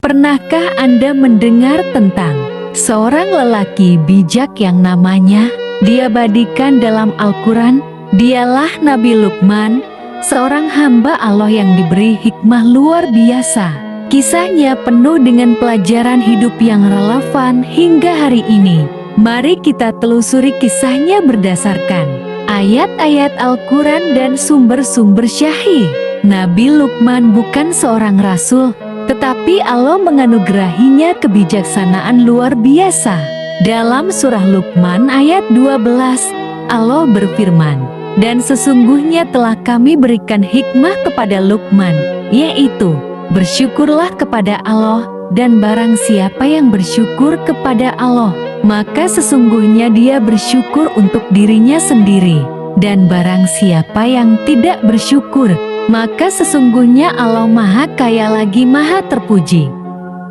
Pernahkah Anda mendengar tentang seorang lelaki bijak yang namanya diabadikan dalam Al-Quran? Dialah Nabi Luqman, seorang hamba Allah yang diberi hikmah luar biasa. Kisahnya penuh dengan pelajaran hidup yang relevan hingga hari ini. Mari kita telusuri kisahnya berdasarkan ayat-ayat Al-Quran dan sumber-sumber syahih. Nabi Luqman bukan seorang rasul, tetapi Allah menganugerahinya kebijaksanaan luar biasa. Dalam surah Luqman ayat 12, Allah berfirman, "Dan sesungguhnya telah kami berikan hikmah kepada Luqman, yaitu bersyukurlah kepada Allah, dan barang siapa yang bersyukur kepada Allah, maka sesungguhnya dia bersyukur untuk dirinya sendiri. Dan barang siapa yang tidak bersyukur, maka sesungguhnya Allah Maha Kaya lagi Maha Terpuji."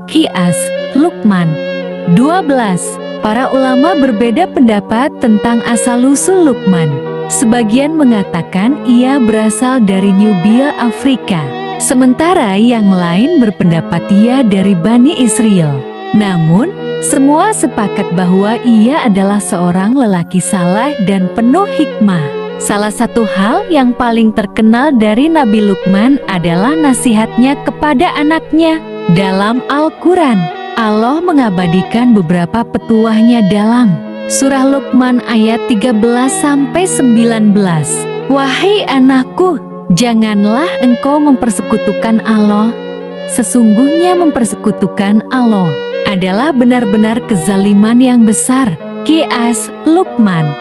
Qiyas Luqman 12. Para ulama berbeda pendapat tentang asal-usul Luqman. Sebagian mengatakan ia berasal dari Nubia, Afrika. Sementara yang lain berpendapat ia dari Bani Israel. Namun, semua sepakat bahwa ia adalah seorang lelaki saleh dan penuh hikmah. Salah satu hal yang paling terkenal dari Nabi Luqman adalah nasihatnya kepada anaknya. Dalam Al-Quran, Allah mengabadikan beberapa petuahnya dalam surah Luqman ayat 13-19. "Wahai anakku, janganlah engkau mempersekutukan Allah. Sesungguhnya mempersekutukan Allah adalah benar-benar kezaliman yang besar." Qiyas Luqman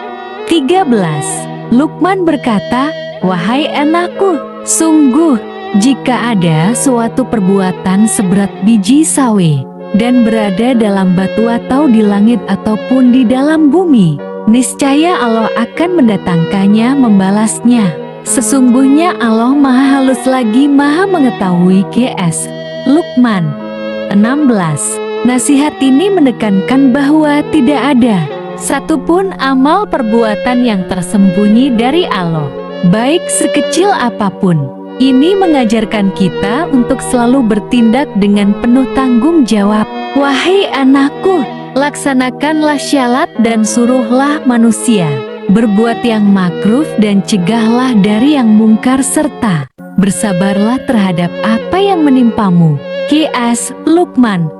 13. Luqman berkata, "Wahai anakku, sungguh jika ada suatu perbuatan seberat biji sawi dan berada dalam batu atau di langit ataupun di dalam bumi, niscaya Allah akan mendatangkannya membalasnya. Sesungguhnya Allah Maha Halus lagi Maha Mengetahui." Qiyas Luqman 16. Nasihat ini menekankan bahwa tidak ada satupun amal perbuatan yang tersembunyi dari Allah, baik sekecil apapun. Ini mengajarkan kita untuk selalu bertindak dengan penuh tanggung jawab. "Wahai anakku, laksanakanlah syalat dan suruhlah manusia berbuat yang makruf dan cegahlah dari yang mungkar serta bersabarlah terhadap apa yang menimpamu." Qiyas Luqman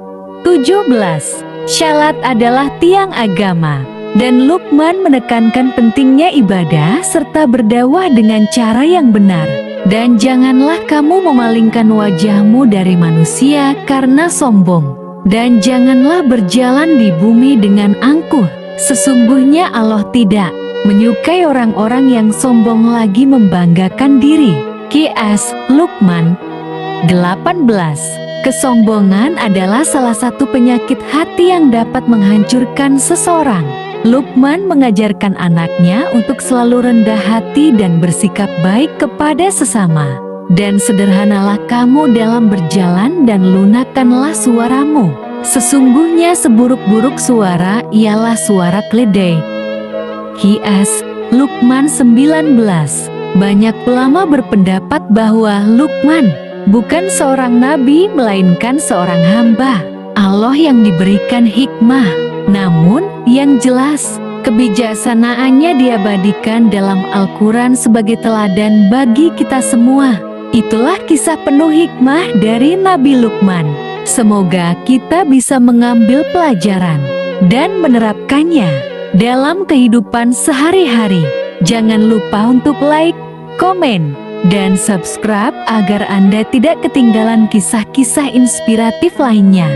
17. Syalat adalah tiang agama, dan Luqman menekankan pentingnya ibadah serta berdakwah dengan cara yang benar. "Dan janganlah kamu memalingkan wajahmu dari manusia karena sombong, dan janganlah berjalan di bumi dengan angkuh. Sesungguhnya Allah tidak menyukai orang-orang yang sombong lagi membanggakan diri." Qiyas Luqman 18. Kesombongan adalah salah satu penyakit hati yang dapat menghancurkan seseorang. Luqman mengajarkan anaknya untuk selalu rendah hati dan bersikap baik kepada sesama. "Dan sederhanalah kamu dalam berjalan dan lunakkanlah suaramu. Sesungguhnya seburuk-buruk suara ialah suara keledai." Qiyas Luqman 19. Banyak ulama berpendapat bahwa Luqman bukan seorang nabi melainkan seorang hamba Allah yang diberikan hikmah. Namun yang jelas kebijaksanaannya diabadikan dalam Al-Quran sebagai teladan bagi kita semua. Itulah kisah penuh hikmah dari Nabi Luqman. Semoga kita bisa mengambil pelajaran dan menerapkannya dalam kehidupan sehari-hari. Jangan lupa untuk like, komen, dan subscribe agar Anda tidak ketinggalan kisah-kisah inspiratif lainnya.